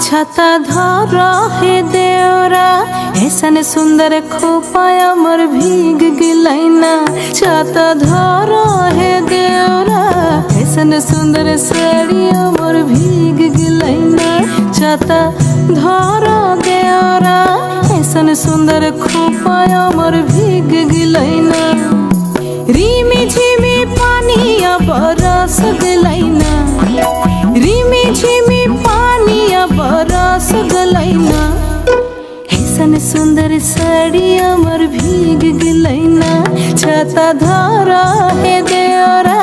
छाता धर हे देवरा ऐसन सुंदर खोपाय मोर भीग गिलैना। छाता धर हे देवरा ऐसन सुंदर साड़िया मोर भीग गिलैना। छाता धर देवरा ऐसन सुंदर खोपाय मोर भीग गिलैना। रिमी झिमी पानिया बरस गिलैना। रिमी झिमी पानिया बरस गलैना। ऐसन सुंदर साड़ी अमर भीग गिलैना। छाता धरा हे देवरा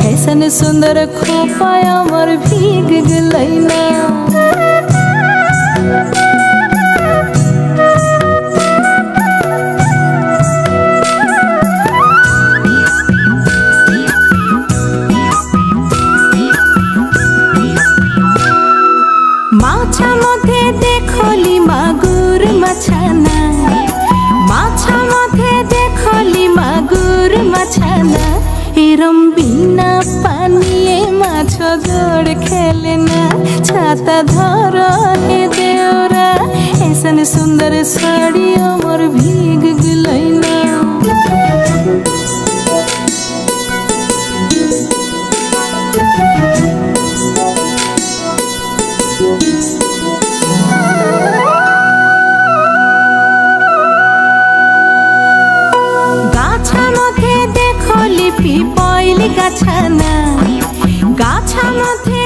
ऐसन सुंदर खोपा अमर भीग गिलैना। माछा मधे देखली मागुर मछाना। माछा मधे देखली मागुर मछाना। एरम बिना पानिए माछ जोड़ खेलना। छाता धर हे देवरा ऐसन सुंदर साड़ी अमर भीग गिलैना। गाछा मधे देखली पिपैली गाछाना। गाछा मधे